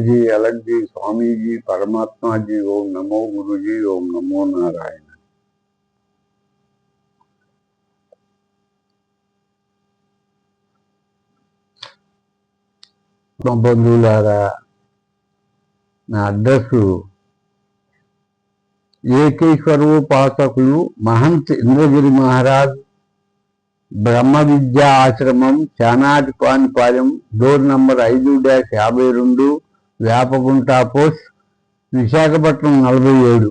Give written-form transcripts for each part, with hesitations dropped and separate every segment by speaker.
Speaker 1: जी, अलग जी, स्वामी जी, परमात्मा जी, ओम नमो गुरु जी, ओम नमो नारायण। బంధువులారా, నా అడ్రస్సు ఏకైశ్వరోపాసకులు Mahant Indragiri Maharaj Brahma Vidya Ashram, Chanatipanipalem, door number 5-52, Vepagunta post, Visakhapatnam 47.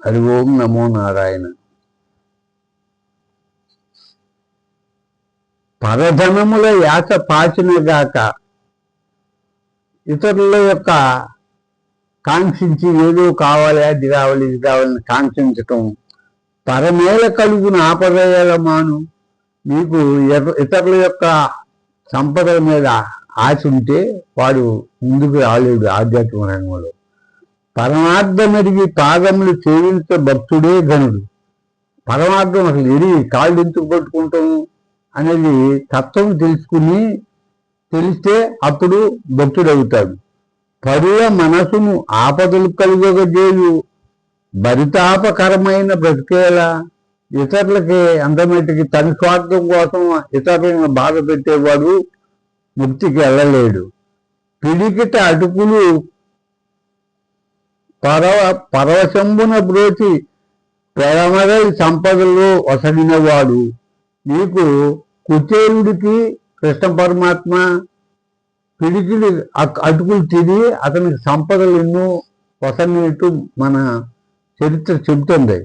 Speaker 1: Hari Om నమో నారాయణ. పరధనముల యాస పాచినగాక ఇతరుల యొక్క కాంక్షించి ఏదో కావాలి, అది కావాలి, ఇది కావాలని కాంక్షించటం, పరమేళ కలుగున ఆపదయాల మాను. మీకు ఇతరుల యొక్క సంపదల మీద ఆశ ఉంటే వాడు ముందుకు రాలేడు ఆధ్యాత్మిక రంగంలో. పరమార్థమెరిగి పాదములు సేవించే భక్తుడే ఘనుడు. పరమార్థం అసలు ఎరిగి కాళ్ళు ఎందుకు పట్టుకుంటాము అనేది తత్వం తెలిస్తే అప్పుడు భక్తుడవుతాడు. పరుల మనసును ఆపదలు కలుగజేయు భరితాపకరమైన బ్రతికేలా. ఇతరులకి అందమేటికి తన స్వార్థం కోసం ఇతరులను బాధ పెట్టేవాడు ముక్తికి వెళ్ళలేడు. పిడికిట అటుకులు పరవశంబున బ్రోచి పెరమరై సంపదలో వసగినవాడు. నీకు కుచేలుడికి కృష్ణ పరమాత్మ పిడికిడి అటుకులు తిని అతనికి సంపదలు ఎన్నో వసగినట్టు మన చరిత్ర చెబుతుంది.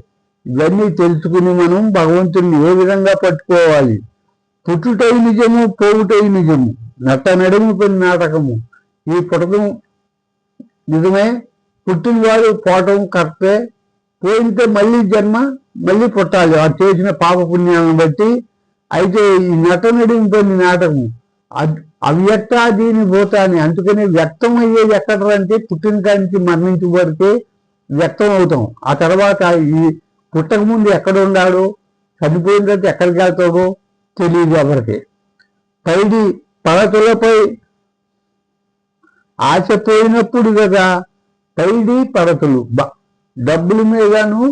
Speaker 1: ఇవన్నీ తెలుసుకుని మనం భగవంతుడిని ఏ విధంగా పట్టుకోవాలి. పుట్టుటై నిజము, పోవుటై నిజము, నట్ట నడుము పని నాటకము. ఈ పుట్టడం నిజమే, పుట్టిన వాడు పోవటం కరెక్టే, పోయితే మళ్ళీ జన్మ, మళ్ళీ పుట్టాలి ఆ చేసిన పాప పుణ్యాలను బట్టి. అయితే ఈ నట నడుము పని నాటకము అవ్యక్త దీని భూతాన్ని. అందుకని వ్యక్తం అయ్యేది ఎక్కడంటే పుట్టిన కానికి మరణించే వరకే వ్యక్తం అవుతాం. ఆ తర్వాత ఈ పుట్టక ముందు ఎక్కడ ఉన్నాడో, చనిపోయిన తర్వాత ఎక్కడికి వెళ్తాడో తెలియదు ఎవరికి. పైడి పడతులపై ఆశ పోయినప్పుడు కదా పైడి పడతులు. డబ్బుల మీదను,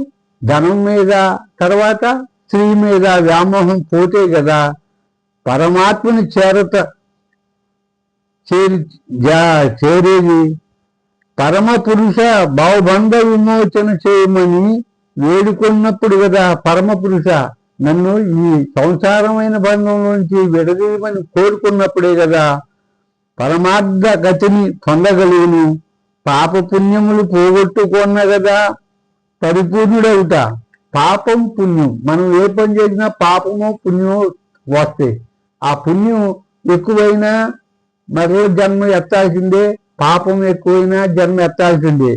Speaker 1: ధనం మీద, తర్వాత స్త్రీ మీద వ్యామోహం పోతే కదా పరమాత్మని చేరేది. పరమ పురుష భావబంధ విమోచన చేయమని వేడుకున్నప్పుడు కదా పరమ పురుష నన్ను ఈ సంసారమైన బంధంలోంచి విడదీయమని కోరుకున్నప్పుడే కదా పరమార్థ గతిని పొందగలుగును. పాప పుణ్యములు పోగొట్టుకున్న కదా పరిపూర్ణుడవుట. పాపం పుణ్యం, మనం ఏ పని చేసినా పాపమో పుణ్యమో వస్తాయి. ఆ పుణ్యం ఎక్కువైనా మరో జన్మ ఎత్తాల్సిందే, పాపం ఎక్కువైనా జన్మ ఎత్తాల్సిందే.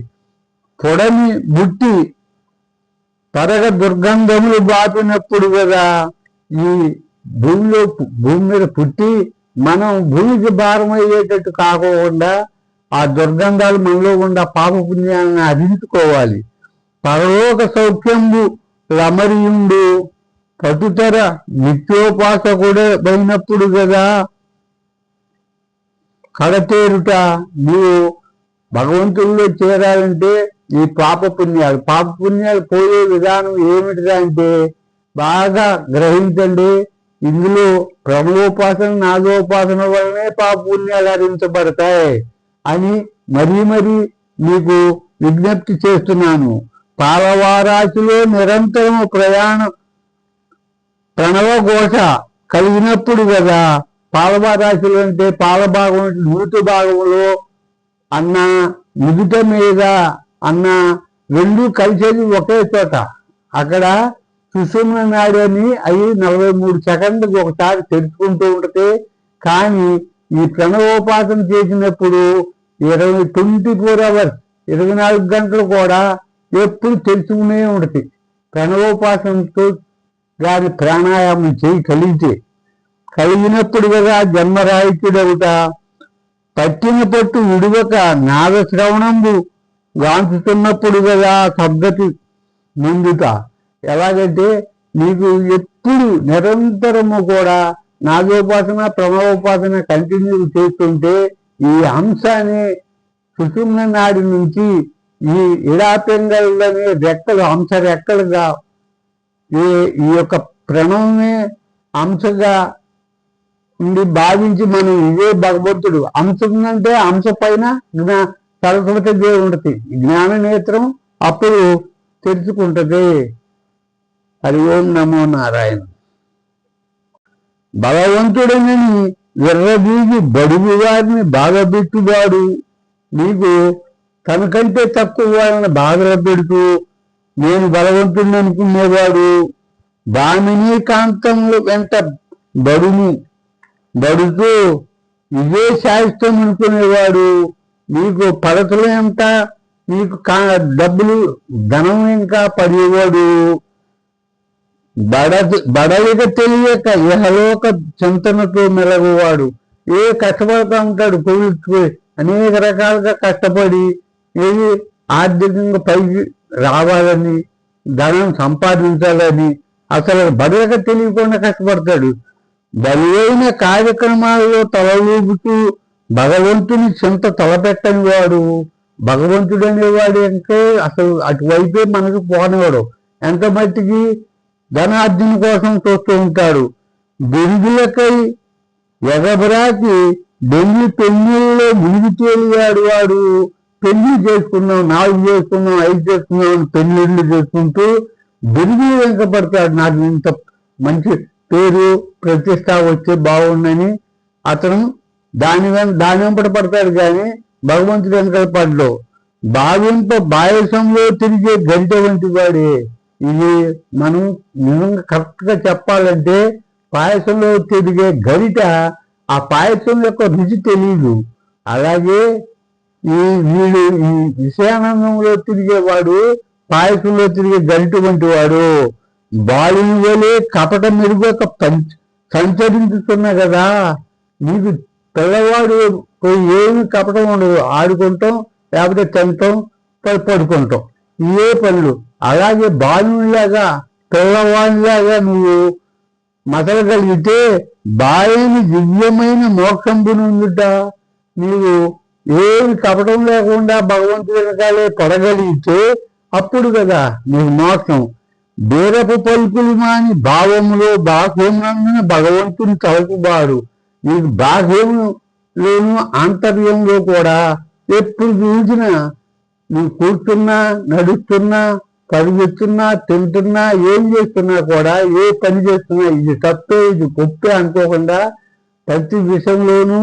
Speaker 1: పొడని బుట్టి పరగ దుర్గంధములు బాపినప్పుడు కదా ఈ భూమి మీద పుట్టి మనం భూమికి భారం అయ్యేటట్టు కాకుండా ఆ దుర్గంధాలు మనలో ఉన్న పాప పుణ్యాలను హరించుకోవాలి. పరలోక సౌఖ్యంబు రమరియుండు పటుతర నిత్యోపాసకుడే అయినప్పుడు కదా కడతేరుట. నువ్వు భగవంతుల్లో చేరాలంటే ఈ పాప పుణ్యాలు పోయే విధానం ఏమిటిదా అంటే బాగా గ్రహించండి. ఇందులో బ్రహ్మోపాసన, నాదోపాసన వల్లనే పాప పుణ్యాలు హరించబడతాయి అని మరీ మీకు విజ్ఞప్తి చేస్తున్నాను. పాలవారాశిలో నిరంతరం ప్రయాణం ప్రణవఘోష కలిగినప్పుడు కదా పాలవారాశిలో అంటే పాలభాగం నూతి భాగంలో అన్న నుదుట మీద అన్న రెండు కలిసేది ఒకే చోట. అక్కడ సుషుమ్న నాడి అని అవి 43 సెకండ్లకు ఒకసారి తెరుచుకుంటూ ఉంటుంది. కానీ ఈ ప్రణవోపాసన చేసినప్పుడు 24 hours 24 గంటలు కూడా ఎప్పుడు తెలుసుకునే ఉంటుంది. ప్రణవోపాసనతో దాని ప్రాణాయామం కలిగినప్పుడు కదా జన్మరాహిత్యుడవుట. పట్టిన పట్టు విడువక నాదశ్రవణంబు గాంచుతున్నప్పుడు కదా సద్గతి ముందుట. ఎలాగంటే నీకు ఎప్పుడు నిరంతరము కూడా నాదోపాసన, ప్రణవోపాసన కంటిన్యూ చేస్తుంటే ఈ హంస అనే సుషుమ్న నాడి నుంచి ఈ ఇడాపింగళనే రెక్కలు అంశ రెక్కలుగా ఈ యొక్క ప్రణవమే అంశగా ఉండి భావించి మనం ఇదే భగవంతుడు. అంశం అంటే అంశ పైన సరస్వతి దేవి ఉంటుంది, జ్ఞాన నేత్రం అప్పుడు తెరుచుకుంటది. హరి ఓం నమో నారాయణ. భగవంతుడని ఎర్రబీగి బడుగు వారిని బాధపెట్టువాడు, నీకు తనకంటే తక్కువ వాళ్ళని బాధలు పెడుతూ నేను బలవంతుడిని అనుకునేవాడు, దామిని కాంతంలో వెంట బడుతూ ఇదే శాస్త్రం అనుకునేవాడు, నీకు పడతలు ఎంత, నీకు డబ్బులు ధనం ఇంకా పడేవాడు, బడలిక తెలియక ఇహలోక చింతనతో మెలగువాడు. కష్టపడుతూ ఉంటాడు, కోవిడ్పోయి అనేక రకాలుగా కష్టపడి ఏది ఆర్థికంగా పైకి రావాలని, ధనం సంపాదించాలని, అసలు బడలిక తెలియకుండా కష్టపడతాడు. బలివైన కార్యక్రమాల్లో తల ఊపుతూ భగవంతుని చింత తలపెట్టని వాడు, భగవంతుడు అనేవాడు అంటే అసలు అటువైపే మనకు పోనివాడు. ఎంత మట్టికి ధనార్జన కోసం చూస్తూ ఉంటాడు. బిరుదులకై ఎగబరాకి డెల్లి పెళ్లిలో మునిగి తేలియాడు వాడు. పెళ్లి చేసుకున్నాం, 4 చేసుకున్నాం, 5 చేసుకున్నాం అని పెళ్లిళ్ళు చేసుకుంటూ బిరుదులు వెంకపడతాడు. నాకు ఇంత మంచి పేరు ప్రతిష్ట వచ్చే బాగుందని అతను దాని వెంబడి పడతాడు, కానీ భగవంతుడు వెనకాల పడ్డు. బాయసంలో తిరిగే గంట వంటి వాడే. ఇది మనం నిజంగా కరెక్ట్గా చెప్పాలంటే పాయసంలో తిరిగే గరిట ఆ పాయసం యొక్క రుచి తెలియదు. అలాగే వీడు ఈ విషయానందంలో తిరిగేవాడు పాయసంలో తిరిగే గరిట వంటి వాడు. బాలుని వలే కపట మెరుగక సంచరించుతున్నా కదా, నీకు పిల్లవాడు ఏమి కపటం ఉండదు, ఆడుకుంటాం లేకపోతే తింటాం పడుకుంటాం, ఇవే పనులు. అలాగే బాలునిలాగా పిల్లవాడిలాగా నువ్వు మసలగలిగితే బాలని దివ్యమైన మోక్షంబునుందుట. నీవు ఏమి కపటం లేకుండా భగవంతుడి వెనకాలే పడగలిగితే అప్పుడు కదా నీకు మోక్షం. బేరపు పలుకులు మాని భావములో బాహ్యమునందున భగవంతుని తలపుబాడు. నీకు బాహ్యంలోను ఆంతర్యంలో కూడా ఎప్పుడు చూసినా నువ్వు కూర్చున్నా, నడుస్తున్నా, పరుగుతున్నా, తింటున్నా, ఏం చేస్తున్నా కూడా, ఏ పని చేస్తున్నా ఇది తప్పే ఇది గొప్పే అనుకోకుండా ప్రతి విషయంలోనూ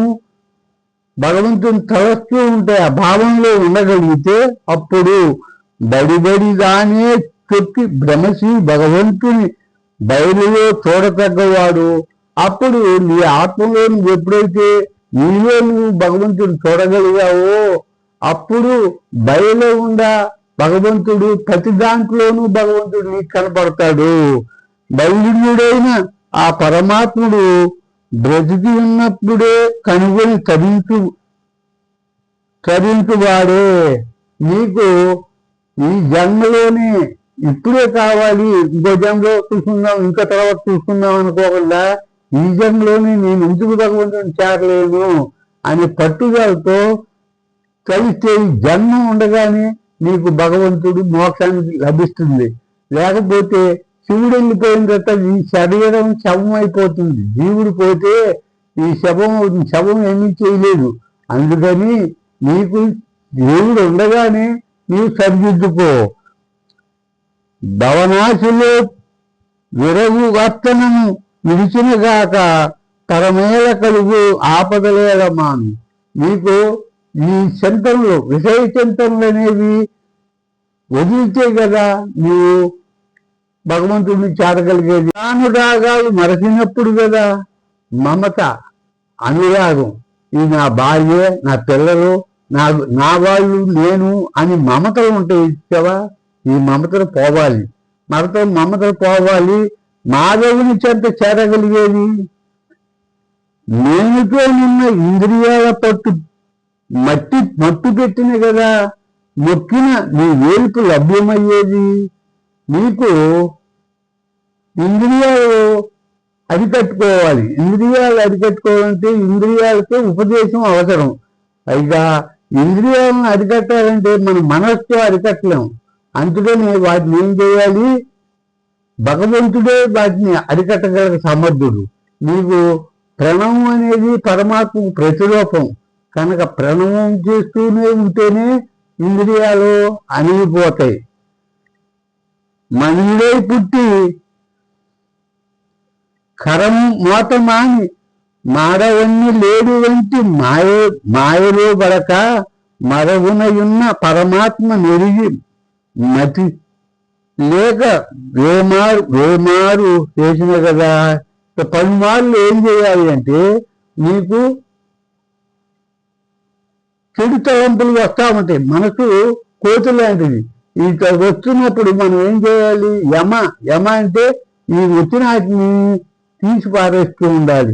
Speaker 1: భగవంతుని తలస్తూ ఉంటే ఆ భావంలో ఉండగలిగితే అప్పుడు బడిదానే చెప్పి భ్రమసి భగవంతుని బయలులో చూడతగ్గవాడు. అప్పుడు నీ ఆత్మలో నువ్వు ఎప్పుడైతే నీలో నువ్వు భగవంతుని చూడగలిగావో అప్పుడు బయలో ఉండా భగవంతుడు ప్రతి దాంట్లోనూ భగవంతుడు నీకు కనపడతాడు. బయలుడైన ఆ పరమాత్ముడు బ్రతికి ఉన్నప్పుడే కనుగొని తరించువాడే. నీకు ఈ జన్మలోనే ఇప్పుడే కావాలి, ఇంకో జన్మలో చూసుకుందాం, ఇంకా తర్వాత చూసుకుందాం అనుకోకుండా ఈ జన్మలోనే నేను ఎందుకు భగవంతుని చేరలేను అని పట్టుదలతో కలిస్తే ఈ జన్మ ఉండగానే నీకు భగవంతుడు మోక్షానికి లభిస్తుంది. లేకపోతే శివుడు వెళ్ళిపోయిన తర్వాత ఈ శరీరం శవం అయిపోతుంది. జీవుడు పోతే ఈ శవం ఏమీ చేయలేదు. అందుకని నీకు దేవుడు ఉండగానే నీవు సరిదిద్దుకో. భవనాశిలో విరవు వర్తనను విడిచినగాక పరమేళ కలుగు ఆపదలేలమాను. నీకు ఈ చింతనలు, విషయ చింతనలు అనేవి వదిలితే కదా నీవు భగవంతుడిని చేరగలిగేది. అనురాగాలు మరచినప్పుడు కదా మమత, అనురాగం, ఈ నా భార్య, నా పిల్లలు, నా వాళ్ళు, నేను అని మమతలు ఉంటాయి ఇచ్చావా. ఈ మమతలు పోవాలి, మమతలు పోవాలి. మాధవుని చెంత చేరగలిగేది నేనుతో నిన్న ఇంద్రియాల పట్టు మట్టు పెట్టిన కదా మొక్కిన నీ వేలుపు లభ్యమయ్యేది. నీకు ఇంద్రియాలు అరికట్టుకోవాలి. ఇంద్రియాలు అరికట్టుకోవాలంటే ఇంద్రియాలతో ఉపదేశం అవసరం. పైగా ఇంద్రియాలను అరికట్టాలంటే మన మనస్సు అరికట్టలేం. అందుకని వాటిని ఏం చేయాలి? భగవంతుడే వాటిని అరికట్టగల సమర్థుడు. నీకు ప్రణవం అనేది పరమాత్మకు ప్రతిరూపం కనుక ప్రణవం చేస్తూనే ఉంటేనే ఇంద్రియాలు అణిగిపోతాయి. మనుడే పుట్టి కరము మోత మాని మాడవన్ని లేడు వంటి మాయలో బడక మరవునయున్న పరమాత్మ నెరిగి మతి లేక వేమారు చేసిన కదా. పలుమార్లు ఏం చేయాలి అంటే నీకు చెడు తలంపులు వస్తా ఉంటాయి. మనసు కోతి లాంటిది. ఈ వస్తున్నప్పుడు మనం ఏం చేయాలి? యమ అంటే ఈ వచ్చిన వాటిని తీసి పారేస్తూ ఉండాలి.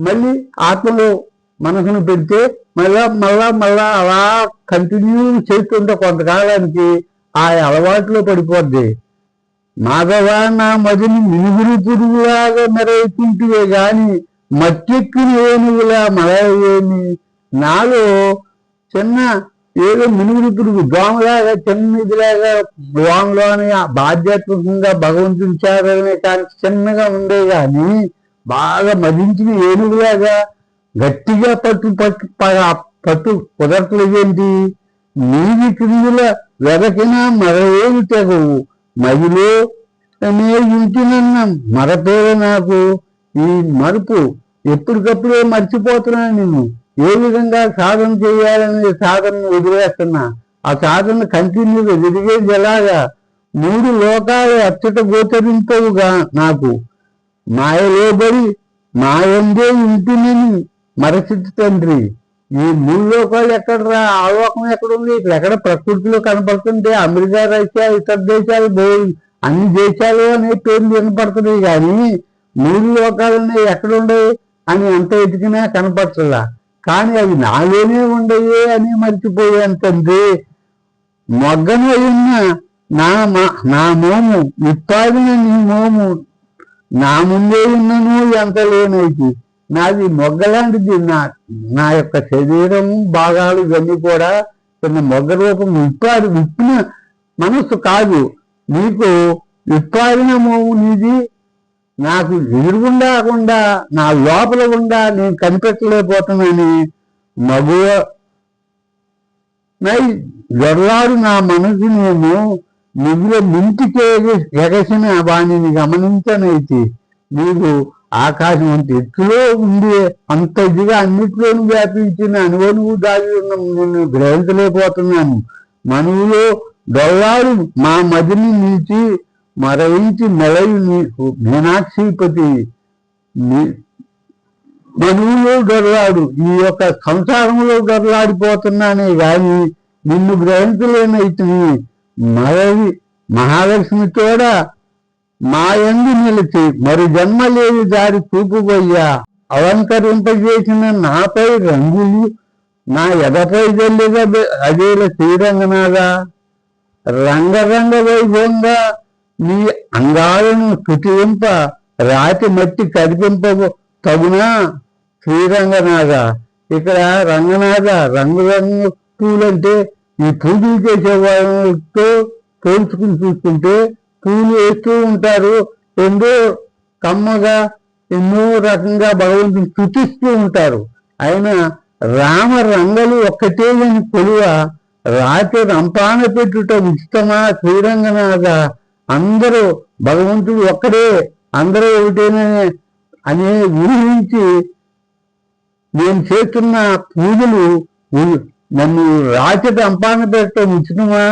Speaker 1: మళ్ళీ ఆత్మలో మనసును పెడితే మళ్ళా అలా కంటిన్యూ చేస్తుంటే కొంతకాలానికి ఆ అలవాటులో పడిపోద్ది. మాధవ నా మదిని మినుగురు పురుగులాగా మెరవుతుంటే గాని మత్తెక్కిన ఏనుగులా మరవేమి. నాలో చిన్న ఏదో మినుగురు పురుగు దోమలాగా చిన్నదిలాగా దోమలోని బాధ్యాత్మకంగా భగవంతుని చేరనే కానీ చిన్నగా ఉండే గాని బాగా మదించిన ఏనుగులాగా గట్టిగా పట్టు కుదరట్లేదేంటి? నీది క్రిందుల వెదకినా మరవేవి తెగవు మదిలో ఇంటినన్న మరపేద నాకు. ఈ మరుపు ఎప్పటికప్పుడే మర్చిపోతున్నాను. నేను ఏ విధంగా సాధన చేయాలనే సాధనను వదిలేస్తున్నా. ఆ సాధన కంటిన్యూగా ఎదిగేది ఎలాగా? 3 లోకాలు అచ్చట గోచరించవుగా నాకు. మాయలోబడి మాయందే ఇంటినని మరచితి తండ్రి. ఈ 3 లోకాలు ఎక్కడరా? ఆ లోకం ఎక్కడుంది? ఇక్కడ ఎక్కడ ప్రకృతిలో కనపడుతుంటే అమెరికా, రష్యా, ఇతర దేశాలు అన్ని దేశాలు అనే పేర్లు వినపడుతున్నాయి కానీ 3 లోకాలనే ఎక్కడుండవు అని ఎంత ఎతికినా కనపడలా. కానీ అవి నాలోనే ఉండయే అని మర్చిపోయాను తండ్రి. మొగ్గన ఉన్న నా మోము విప్పాదిన నీ మోము నా ముందే ఉన్నను ఎంత లేనైతే. నాది మొగ్గలాంటిది. నా యొక్క శరీరం భాగాలు ఇవన్నీ కూడా చిన్న మొగ్గ రూపం. విప్పిన మనస్సు కాదు నీకు. విప్పాదిన మోము నీది. నాకు ఎదురుగుండాకుండా నా లోపల గుండా నేను కనిపెట్టలేకపోతున్నాను. మగువ నై జొర్లాడు నా మనసునేమో నిధుల మింటికే ఎగసిన వాణిని గమనించనైతే. నీకు ఆకాశం అంత ఎత్తులో ఉండి అంత ఇదిగా అన్నిట్లోనూ వ్యాపించిన అనువనువు దాగి ఉన్న నిన్ను గ్రహించలేకపోతున్నాను. మనువులో డొల్లాడు మా మదిని నిలిచి మరయించి మెలయు నీకు మీనాక్షిపతి. మనువులో డొల్లాడు ఈ యొక్క సంసారంలో డొల్లాడిపోతున్నానే గాని నిన్ను గ్రహించలేనైతే. మరవి మహాలక్ష్మి తోడ మాయందు నిలిచి మరి జన్మ లేని దారి చూపుబోయ్యా. అలంకరింపజేసిన నాపై రంగులు నా ఎదపై జల్లిగా అదేల శ్రీరంగనాథా. రంగరంగ వైభవంగా నీ అంగాలను స్తుతింప రాతి మట్టి కరిపింప తగునా శ్రీరంగనాథ. ఇక్కడ రంగనాథ రంగురంగు పూలంటే ఈ పూజలు చేసే వాళ్ళతో పోల్చుకుని చూసుకుంటే పూలు వేస్తూ ఉంటారు. ఎన్నో కమ్మగా ఎన్నో రకంగా భగవంతుని స్తుతిస్తూ ఉంటారు. అయినా రామ రంగలు ఒక్కటే అని కొలువ రాతి రంపాన పెట్టుట ఉచితమా శ్రీరంగనాథ. అందరూ భగవంతుడు ఒక్కడే, అందరూ ఒకటేనే అనే ఊహించి నేను చేస్తున్న పూజలు నన్ను రాతి రంపాన పెట్టడం ఉచితమా?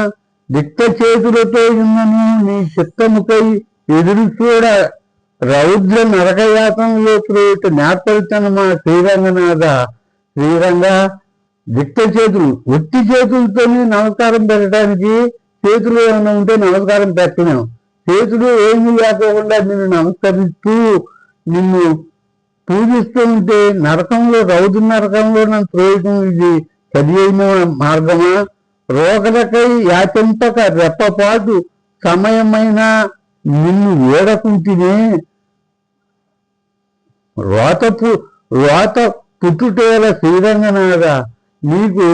Speaker 1: దిక్త చేతులతో ఉన్నను నీ చిత్తముకై ఎదురు చూడ రౌద్ర నరకయాతంలో త్రోట నేర్పరితనమా శ్రీరంగనాథ. శ్రీరంగ దిక్త చేతులు ఒట్టి చేతులతోనే నమస్కారం పెట్టడానికి చేతులు ఏమైనా ఉంటే నమస్కారం పెట్టలేం. చేతులు ఏమీ లేకోకుండా నిన్ను నమస్కరిస్తూ నిన్ను పూజిస్తూ ఉంటే నరకంలో రౌద్ర నరకంలో నన్ను త్రోయటం ఇది సరి అయిన మార్గమా? రోగలకై యాచింపక రెప్పపాటు సమయమైన నిన్ను వేడకుంటినే. రోత పుట్టుటేల శ్రీరంగనాథ. నీకు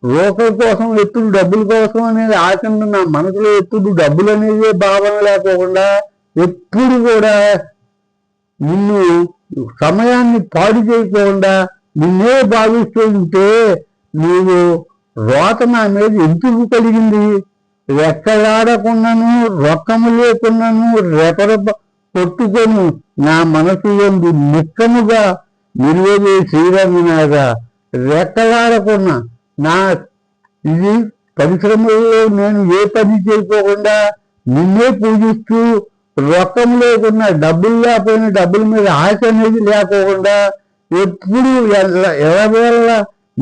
Speaker 1: రోకల కోసం ఎప్పుడు డబ్బుల కోసం అనేది ఆశ నా మనసులో ఎప్పుడు డబ్బులు అనేది భావన లేకోకుండా ఎప్పుడు కూడా నిన్ను సమయాన్ని పాడు చేయకుండా నిన్నే భావిస్తూ ఉంటే నీవు రోత నా మీద ఎందుకు కలిగింది? రెక్కలాడకున్నాను, రొక్కము లేకున్నాను, రెపరెప కొట్టుకొని నా మనసు ఎందు నిక్కముగా నిలువలే శ్రీరంగనాథ. రెక్కలాడకున్నా నా ఇది పరిశ్రమలో నేను ఏ పని చేయకోకుండా నిన్నే పూజిస్తూ, రొక్కం లేకున్నా, డబ్బులు లేకపోయినా డబ్బుల మీద ఆశ అనేది లేకోకుండా ఎప్పుడు ఎలవేళ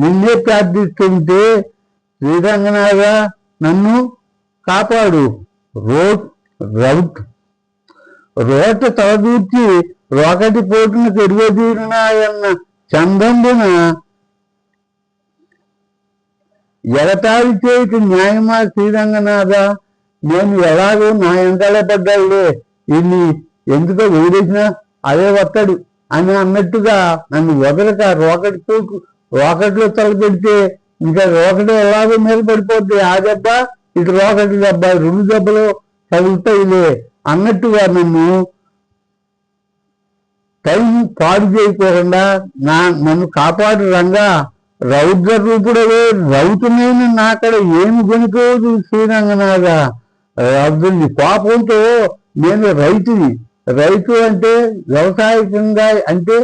Speaker 1: నిన్నే ప్రార్థిస్తుంటే శ్రీరంగనాథ నన్ను కాపాడు. రోట తలదూర్చి రోకటి పోటును తెరువదీరినాయన్న చందంబున ఎగతాళి చేయటి న్యాయమా శ్రీరంగనాథ? నేను ఎలాగో నా వెనకాలే పడ్డాడులే, ఇన్ని ఎందుకో వదిలేసినా అదే వస్తాడు అని అన్నట్టుగా నన్ను వదలక రోకట్లో తలపెడితే ఇంకా రోకటి ఎలాగో మీద పడిపోద్ది. ఆ దెబ్బ ఇటు రోకటి దెబ్బ, 2 దెబ్బలు తగులుతాయిలే అన్నట్టుగా నన్ను టైం పాడు చేయకోకుండా నన్ను కాపాడు రంగా. రౌద్ర రూపుడవే రౌతునైన నాకడ ఏమి కొనుకోదు శ్రీరంగనాథ. రౌద్రుని కోపంతో నేను రైతు అంటే వ్యవసాయకంగా అంటే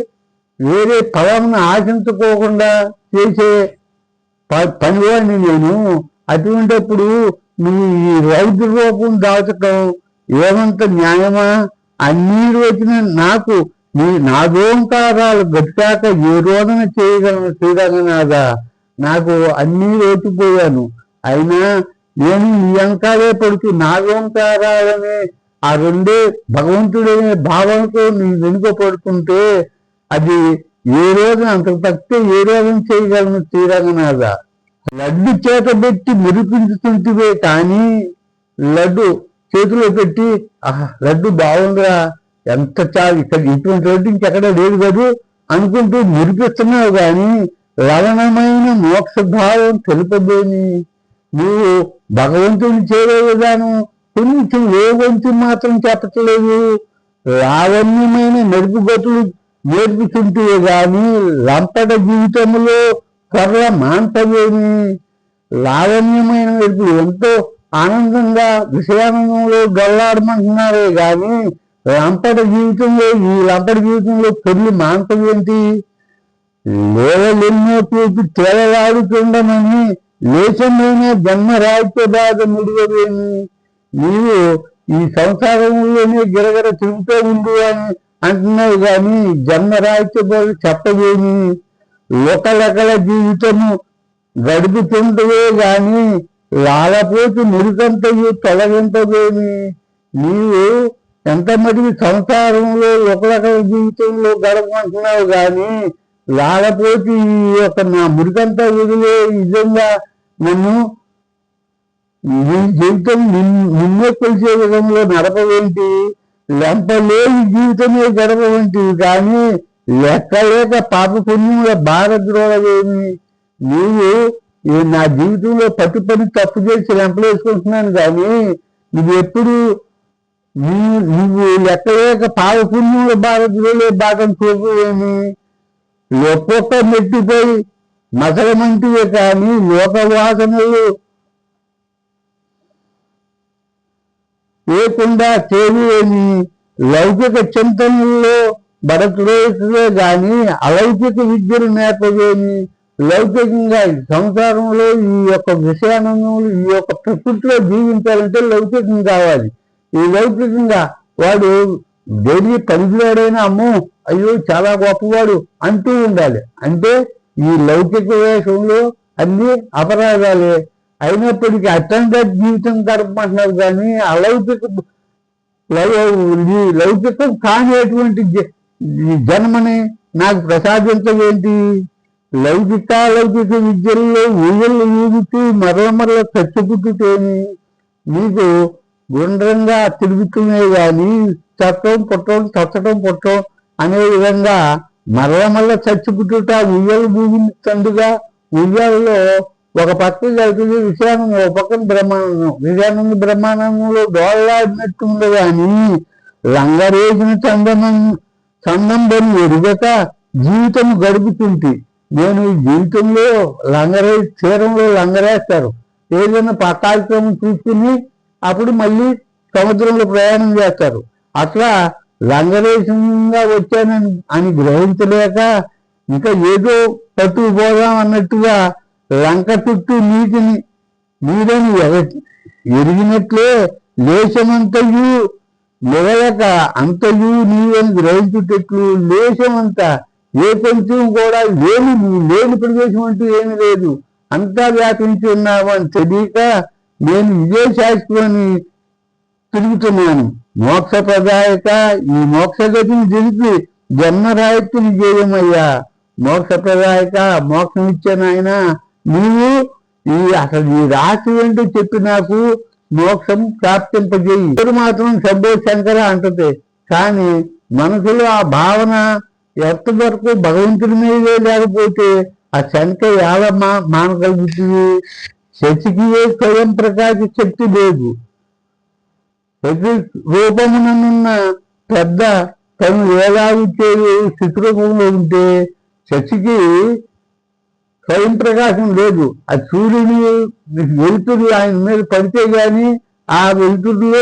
Speaker 1: వేరే ఫలాన్ని ఆశించుకోకుండా చేసే పనివాడిని నేను. అటువంటిప్పుడు నువ్వు ఈ రౌద్ర రూపం దాచటం ఏమంత న్యాయమా? అన్నీ వచ్చిన నాకు నీ నాదోంకారాలు గట్టాక ఏ రోజున చేయగలను శ్రీరంగనాథ. నాకు అన్నీ రోచిపోయాను, అయినా నేను నీ అంకాలే పడుతూ నాదోంకారాలనే ఆ రెండే భగవంతుడనే భావనతో నీ వెనుక పడుతుంటే అది ఏ రోజున అంత తప్పితే ఏ రోజున చేయగలను శ్రీరంగనాథ. లడ్డు చేతబెట్టి మురిపించుతుంటివే కానీ లడ్డు చేతిలో పెట్టి లడ్డు బాగుందిరా, ఎంత చాలు, ఇక్కడ ఇటువంటి లడ్డు ఇంకెక్కడ లేదు కదా అనుకుంటూ మురిపిస్తున్నావు కానీ లవణమైన మోక్షభావం తెలుపదేమి. నువ్వు భగవంతుని చేరే విధానం కొంచెం ఏ వంతు మాత్రం చెప్పట్లేదు. లావణ్యమైన నడుపుగతులు నేర్పుతుంటే గాని లంపట జీవితంలో త్వరల మాంతవేమి. లావణ్యమైన నడుపు ఎంతో ఆనందంగా విషయానందంలో గల్లాడమంటున్నారే గాని లంపట జీవితంలో ఈ లంపట జీవితంలో పెళ్లి మాంతవేంటి? లేవలెన్నో చూపి తేలలాడుతుండమని లేచమైన జన్మరాజ్య బాధ ముడివేమి. నీవు ఈ సంసారంలోనే గిరగర తిరుగుతూ ఉండు అని అంటున్నావు కానీ జన్మరాజ్య బాధ చెప్పవేమి. లోకలకల జీవితము గడుపుతుంటవే గాని లాలపోతు మురికంతయు తొలగింపవేమి. నీవు ఎంత మటుకు సంసారంలో ఒకలకల జీవితంలో గడపమంటున్నావు కానీ లాలపోతు ఈ యొక్క నా మురికంతా వదిలే విధంగా నన్ను నీ జీవితం నిన్నే కొలిసే విధంలో నడపవేంటి? లెంపలేని జీవితమే గడపవంటివి కానీ లెక్కలేక పాప పుణ్యముల భారద్రోహమేమి. నీవు నా జీవితంలో ప్రతి పని తప్పు చేసి లెంపలేసుకుంటున్నాను కానీ నువ్వు ఎప్పుడు నువ్వు లెక్కలేక పాప పుణ్యముల భారద్రోహే భాగం చూపవేమి. ఒక్కొక్క మెట్టుపోయి మసలమంటివే కానీ లోకవాసనలు లేకుండా చేరువేమి. లౌకిక చింతనల్లో బడతులే గాని అలౌకిక విద్యలు నేర్పవేమి. లౌకికంగా సంసారంలో ఈ యొక్క విషయానందంలో ఈ యొక్క ప్రకృతిలో జీవించాలంటే లౌకికం కావాలి. ఈ లౌకికంగా వాడు దేని పనికివాడైనా అమ్మో అయ్యో చాలా గొప్పవాడు అంటూ ఉండాలి. అంటే ఈ లౌకిక వేషంలో అన్ని అపరాధాలే అయినప్పటికీ అత్యంత జీవితం గడపమంటున్నారు కానీ లౌకికం కానిటువంటి జన్మని నాకు ప్రసాదించవేంటి. లౌకిక విద్యల్లో ఊయళ్ళు ఊగుతూ మరల చచ్చిపుట్టుతేమి. నీకు గుండ్రంగా తిరుగుతునే గాని చచ్చటం పుట్టడం అనే విధంగా మరల చచ్చిపుట్టుట ఊయలు ఊగితందుగా ఉయ్యాలలో ఒక పక్కన వెళ్తుంది విషయానం, ఒక పక్కన బ్రహ్మానందం. విషయానంద బ్రహ్మానందంలో డోళ్ళాడినట్టు ఉంది కానీ లంగరేసిన చందంబం ఎరుగక జీవితం గడుపుతుంటే, నేను ఈ జీవితంలో తీరంలో లంగరేస్తారు. ఏదైనా కార్యక్రమం చూసుకుని అప్పుడు మళ్ళీ సముద్రంలో ప్రయాణం చేస్తారు. అట్లా లంగరేషంగా వచ్చానని అని గ్రహించలేక ఇంకా ఏదో పట్టుకుపోదాం అన్నట్టుగా లంక చుట్టూ నీరని ఎరిగినట్లే లేశమంతయు నిలయక అంతయు నీవని గ్రహించుటట్లు లేశమంతా ఏ కొంచెం కూడా లేని ప్రదేశం అంటూ ఏమీ లేదు, అంతా వ్యాపించి ఉన్నావు అని తెలియక నేను ఇదే శాస్త్రాన్ని తిరుగుతున్నాను. మోక్షప్రదాయక ఈ మోక్షగతిని తెలిపి జన్మరాహిత్యం చేయమయ్యా. మోక్షప్రదాయక మోక్షం ఇచ్చానాయన నీవు అసలు ఈ రాశి ఏంటో చెప్పి నాకు మోక్షం ప్రాప్తింపజేయి. ఎవరు మాత్రం శంభో శంకర అంటది, కానీ మనసులో ఆ భావన ఎంతవరకు భగవంతుడి మీదే లేకపోతే ఆ శంక ఎలా మానగలుగుతుంది? శశికి స్వయం ప్రకాశ శక్తి లేదు. ప్రతి రూపముననున్న పెద్ద తను ఏలాగుచ్చేది శిశురూపంలో ఉంటే శశికి స్వయం ప్రకాశం లేదు. ఆ సూర్యుని వెలుతురు ఆయన మీద పడితే గాని ఆ వెలుతురులో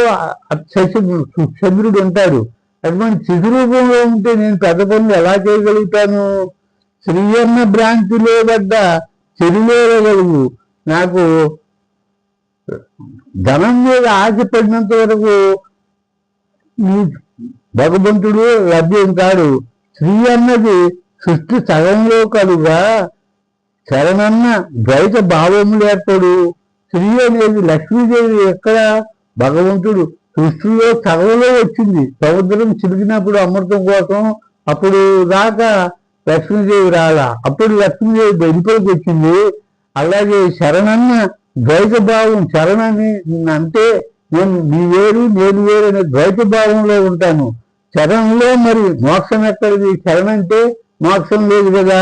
Speaker 1: చంద్రుడు ఉంటాడు. అటువంటి శిశురూపంలో ఉంటే నేను పెద్ద పనులు ఎలా చేయగలుగుతాను? శ్రీయన్న భ్రాంతిలో పడ్డ చెరిలేరగలుగు. నాకు ధనం మీద ఆశపడినంత వరకు నీ భగవంతుడు లభ్యం కాడు. శ్రీ అన్నది సృష్టి సగంలో కలుగా శరణన్న ద్వైత భావములు ఏర్పడు. శ్రీ అనేది లక్ష్మీదేవి ఎక్కడ? భగవంతుడు సృష్టిలో సగంలో వచ్చింది. సముద్రం చిలికినప్పుడు అమృతం కోసం అప్పుడు దాకా లక్ష్మీదేవి రాలా, అప్పుడు లక్ష్మీదేవి వెలుపలికి వచ్చింది. అలాగే శరణన్న ద్వైత భావం, శరణని అంటే నేను నీ వేరు నేను వేరు అనే ద్వైత భావంలో ఉంటాను. శరణంలో మరి మోక్షం ఎక్కడిది? శరణ అంటే మోక్షం లేదు కదా.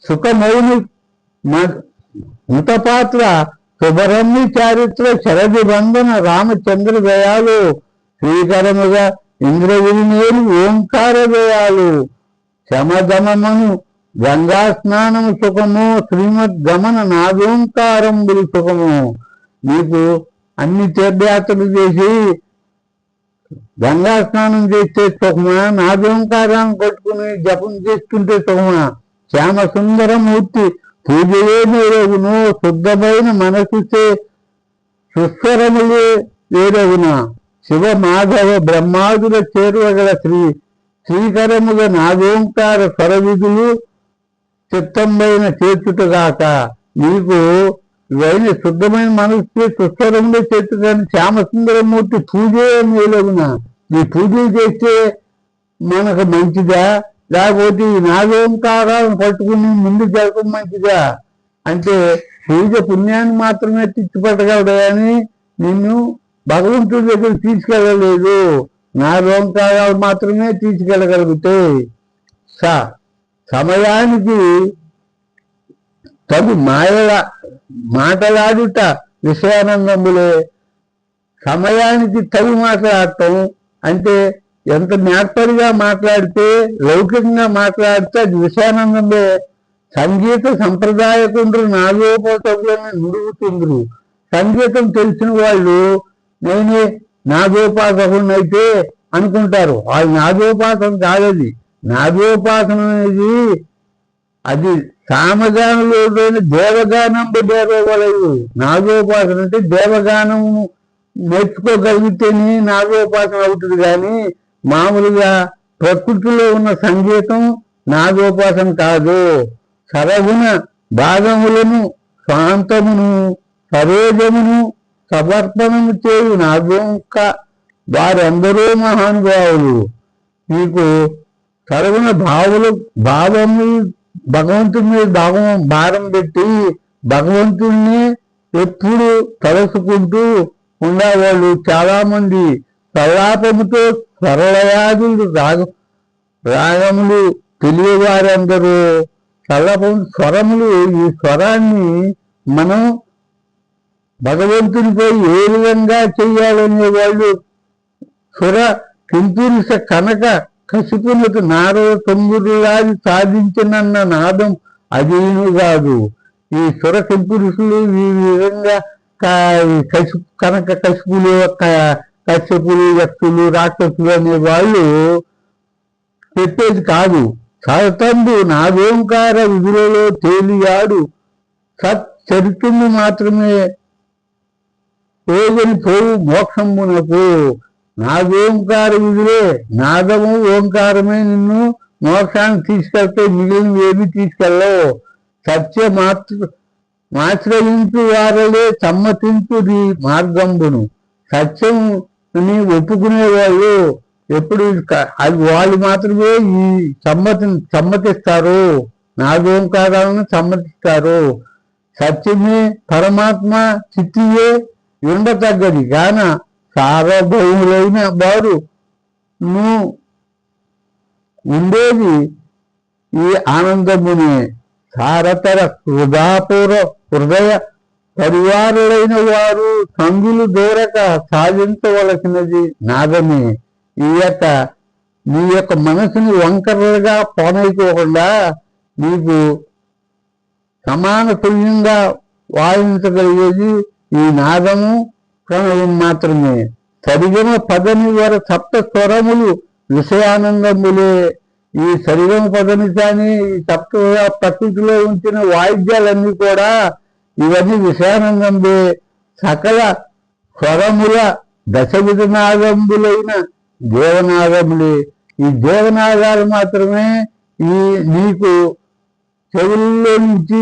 Speaker 1: సుఖమౌని మృతపాత్ర శుభరమ్మి చారిత్ర శరది బంధన రామచంద్ర దయాలు శ్రీకరముగా ఇంద్రవినేలు ఓంకార దయాలు శమదమను గంగా స్నానము సుఖము శ్రీమద్ గమన నాదోంకారంబులు సుఖము. నీకు అన్ని తీర్థయాత్రలు చేసి గంగా స్నానం చేస్తే సుఖమా, నాదోంకారాన్ని కొట్టుకుని జపం చేస్తుంటే సుఖమా? శ్యామ సుందరమూర్తి పూజయే నేరగును శుద్ధమైన మనసుచే సుస్వరములే వేరగున శివ మాధవ బ్రహ్మాదుల చేరువగల శ్రీకరముగా నాదోంకార స్వరవిధులు చిత్తంబైన చేర్చుటగాక. నీకు ఇవైన శుద్ధమైన మనసు సుస్వరంలో చేర్చుటని శ్యామసుందరమూర్తి పూజే మేలగున. ఈ పూజలు చేస్తే మనకు మంచిదా, లేకపోతే ఈ నాదోంకారాలను పట్టుకుని ముందు జరగడం మంచిదా? అంటే పూజ పుణ్యాన్ని మాత్రమే తెచ్చిపెట్టగలడు కానీ నిన్ను భగవంతుడి దగ్గర తీసుకెళ్ళలేదు. నాదోంకారాలు మాత్రమే తీసుకెళ్ళగలుగుతాయి. సమయానికి తగు మాటలాడుట విషయానందములే. సమయానికి తగు మాట్లాడటం అంటే ఎంత నేర్పరిగా మాట్లాడితే, లౌకికంగా మాట్లాడితే అది విషయానందమే. సంగీత సంప్రదాయకుండ్రు నాగోపాసకులని నుడుగుతుండ్రు. సంగీతం తెలిసిన వాళ్ళు నేనే నాగోపాసకుడిని అయితే అనుకుంటారు. వాళ్ళు నాగోపాసన కాదది. నాగోపాసన అనేది అది సామగానంలోని దేవగానం దేవగలదు. నాగోపాసన అంటే దేవగానము నేర్చుకోగలిగితేనే నాగోపాసన అవుతుంది. కానీ మామూలుగా ప్రకృతిలో ఉన్న సంగీతం నాగోపాసన కాదు. సరగుణ భాగములను శాంతమును సరోజమును సమర్పణము చేయు నాగోంక వారందరూ మహానుభావులు. నీకు సరగుణ భావము భగవంతుడి మీద భారం పెట్టి భగవంతుడిని ఎప్పుడు తలసుకుంటూ ఉండేవాళ్ళు చాలా మంది. సల్లాపముతో సరళయాదులు రాగములు తెలియవారందరూ స్వరములు. ఈ స్వరాన్ని మనం భగవంతునిపై ఏ విధంగా చెయ్యాలనే వాళ్ళు సుర కింపురుష కనక కసిపునకు నారద తొంగురులాది సాధించినన్న నాదం అదేను కాదు. ఈ సుర కింపురుషులు ఈ విధంగా కనక కసిపులు కశ్యపులు యక్షులు రాక్షసులు అనే వాళ్ళు చెప్పేది కాదు. సతంబు నాదోంకార విధులలో తేలియాడు సచ్చరిత్రము మాత్రమే పోగని పోవు మోక్షమునకు. నాదోంకార విధులే, నాదము ఓంకారమే నిన్ను మోక్షాన్ని తీసుకెళ్తే మిగిలిన ఏమి తీసుకెళ్ళవు. సత్య మాశ్రయించు వారలే సమ్మతించు నీ మార్గంబును. సత్యంని ఒప్పుకునేవాళ్ళు ఎప్పుడు అది వాళ్ళు మాత్రమే ఈ సమ్మతిస్తారు, నాదోంకారాలను సమ్మతిస్తారు. సత్యమే పరమాత్మ చిత్తియే ఉండతగ్గది గాన సార్వభౌములైన వారు నువ్వు ఉండేది ఈ ఆనందమునే. సారతర హృదయ పరివారులైన వారు సంగులు దూరక సాధించవలసినది నాదమే. నీ యొక్క మనసుని వంకరలుగా పోనైపోకుండా నీకు సమాన తుల్యంగా వాయించగలిగేది ఈ నాదము ప్రణవం మాత్రమే. సరిగమ పదని వర సప్త స్వరములు విషయానందములే. ఈ సరిగమ పదని కానీ ఈ సప్త ప్రకృతిలో ఉంచిన వాయిద్యాలన్నీ కూడా ఇవన్నీ విషయానందంబే. సకల స్వరముల దశవిధ నాదంబులైన దేవనాదములే. ఈ దేవనాదాలు మాత్రమే నీకు చెవుల్లో నుంచి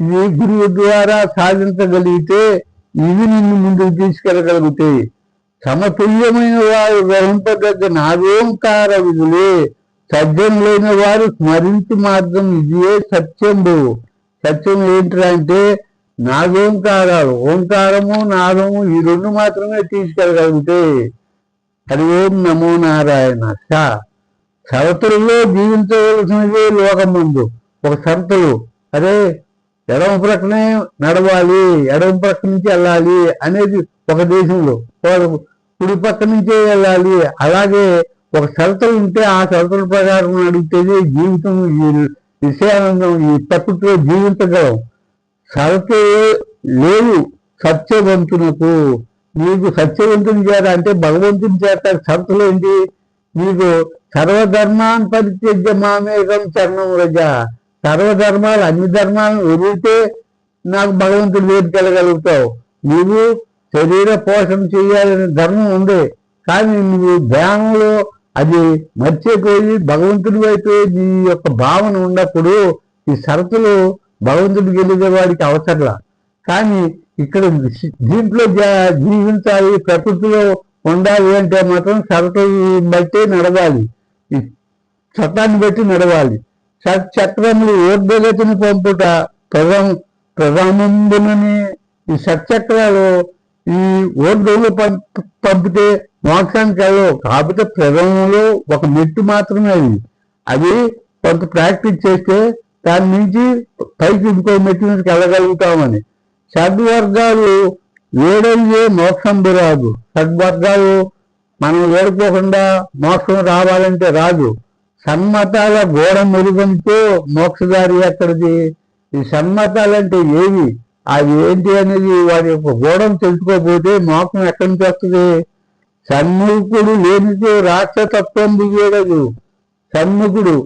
Speaker 1: ఈ గురువు ద్వారా సాధించగలిగితే ఇవి నిన్ను ముందుకు తీసుకెళ్ళగలుగుతాయి. సమతుల్యమైన వారు గ్రహింపదగ్గ నాదోంకార విధులే. సజ్జనులైన వారు స్మరించు మార్గం ఇదియే సత్యంబు. సత్యం ఏంటంటే నాదోంకారాలు, ఓంకారము నాదము ఈ రెండు మాత్రమే తీసుకెళ్ళగలుగుతాయి. హరి ఓం నమో నారాయణ. షరతులలో జీవించవలసినదే లోకమందు ఒక షరతులు. అరే ఎడమ ప్రక్కనే నడవాలి, ఎడమ ప్రక్క నుంచి వెళ్ళాలి అనేది ఒక దేశంలో, కుడి పక్క నుంచే వెళ్ళాలి. అలాగే ఒక షరతులు ఉంటే ఆ షరతుల ప్రకారం అడిగితేనే జీవితం ఈ విషయానందం ఈ ప్రకృతిలో జీవించగలం. షరతే లేవు సత్యవంతునకు. నీకు సత్యవంతుని చేత అంటే భగవంతుని చేత షరతులు ఏంటి? నీకు సర్వధర్మాన్ని పరిత్యజ్య మామేకం చరణం రజ. సర్వధర్మాలు అన్ని ధర్మాలను వదిలితే నాకు భగవంతుడు వేదికెళ్ళగలుగుతావు. నీవు శరీర పోషణ చేయాలనే ధర్మం ఉంది, కానీ నువ్వు ధ్యానంలో అది మర్చిపోయి భగవంతుడి వైపు నీ యొక్క భావన ఉన్నప్పుడు ఈ షరతులు భగవంతుడికి వెళ్ళే వాడికి అవసరంలా. కానీ ఇక్కడ దీంట్లో జీవించాలి, ప్రకృతిలో ఉండాలి అంటే మాత్రం షరతులు బట్టి నడవాలి, ఈ చట్టాన్ని బట్టి నడవాలి. షట్చక్రములు ఊర్ధ్వగతిని పంపుట ప్రధానందునని. ఈ షట్చక్రాలు ఈ ఊర్ధ్వంలో పంపితే మోక్షానికి వెళ్ళవు. కాకపోతే ప్రథమంలో ఒక మెట్టు మాత్రమే అది కొంత ప్రాక్టీస్ చేస్తే దాని నుంచి పైకి ఇంకో మెట్టు మీదకి వెళ్ళగలుగుతామని. షడ్వర్గాలు వేడయ్యే మోక్షం రాదు. షడ్వర్గాలు మనం వేడుకోకుండా మోక్షం రావాలంటే రాదు. సన్మతాల గోడ మెరుగంతో మోక్షదారి ఎక్కడిది? ఈ సన్మతాలంటే ఏవి, అది ఏంటి అనేది వాడి యొక్క గోడను తెలుసుకోకపోతే మోక్షం ఎక్కడి నుంచి వస్తుంది? సన్ముఖుడు లేనితో రాక్షసత్వం దిగేయదు. సన్ముఖుడు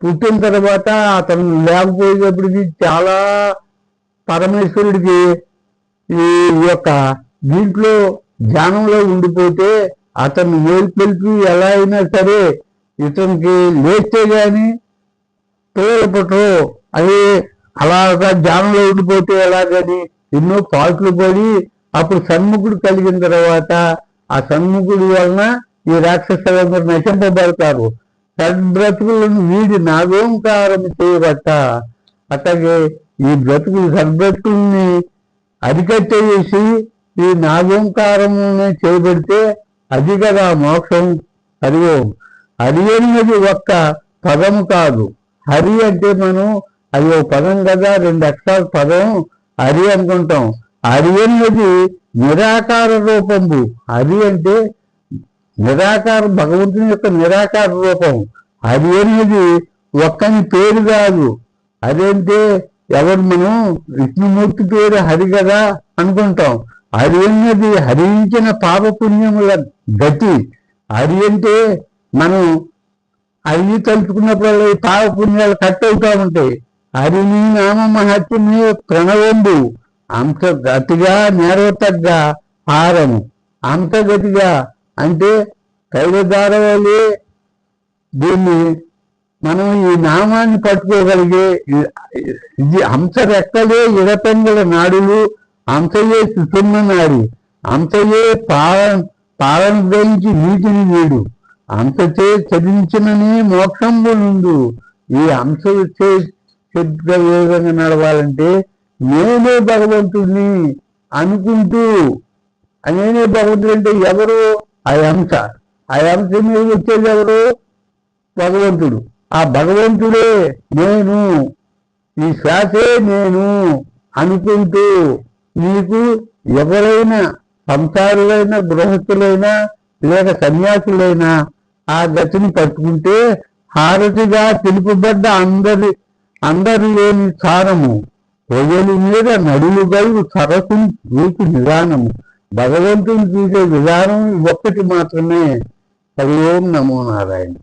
Speaker 1: పుట్టిన తర్వాత అతను లేకపోయేటప్పటికి చాలా పరమేశ్వరుడికి ఈ యొక్క దీంట్లో ధ్యానంలో ఉండిపోతే అతను మేల్కొల్పి ఎలా అయినా సరే ఇతనికి లేస్తే గాని పిల్లలు పుట్టరు. అది అలాగా ధ్యానంలో ఉండిపోతే ఎలాగని ఎన్నో పాటలు పడి అప్పుడు సన్ముఖుడు కలిగిన తర్వాత ఆ సన్ముఖుడి వలన ఈ రాక్షసులందరూ నశింపబడతారు. సద్బ్రతుకులను వీడి నాగోంకారం చేయబట్ట. అట్లాగే ఈ బ్రతుకులు సద్బ్రతుకుల్ని అరికట్టేసి ఈ నాగోంకారమునే చేయబడితే అది కదా మోక్షం. హరి ఓం. హరి అనేది ఒక్క పదము కాదు. హరి అంటే మనం అది ఓ పదం కదా, 2 అక్షరాల పదం హరి అనుకుంటాం. హరి అనేది నిరాకార రూపము. హరి అంటే నిరాకార, భగవంతుని యొక్క నిరాకార రూపం. హరి అనేది ఒక్కని పేరు కాదు. అదేంటే ఎవరు మనం విష్ణుమూర్తి పేరు హరి కదా అనుకుంటాం. హరి అనేది హరించిన పాపపుణ్యముల గతి. హరి అంటే మనం అవి తలుచుకున్నప్పుడు ఈ పాపపుణ్యాలు కట్ అవుతా ఉంటాయి. హరిని నామ మహత్యమే ప్రణవంబు అంతగతిగా నేరవతగ్గా హారము. అంతగతిగా అంటే కైలదారవలే దీన్ని మనం ఈ నామాన్ని పట్టుకోగలిగే ఇది హంస రెక్కలే ఇడపెంగల నాడులు, హంసయే సుతున్న నాడి, హంసయే పాలన గ్రహించి నీటిని వీడు, హంసచే చదించిననే మోక్షంబు నుండు. ఈ హంస వచ్చే విధంగా నడవాలంటే నేనే భగవంతుడిని అనుకుంటూ, నేనే భగవంతుడు అంటే ఎవరు? ఆ హంస. ఆ హంస మీద వచ్చేది ఎవరు? భగవంతుడు. ఆ భగవంతుడే నేను, ఈ శ్వాసే నేను అనుకుంటూ నీకు ఎవరైనా సంసారులైనా గృహస్థులైనా లేక సన్యాసులైనా ఆ గతిని పట్టుకుంటే హారతిగా తెలుపబడ్డ అందరి లేని సారము, ప్రజల మీద నడులు గలుగు సరస్సు రూపు నిదానము. భగవంతుని చూసే విధానం ఒక్కటి మాత్రమే. హరి ఓం నమో నారాయణ.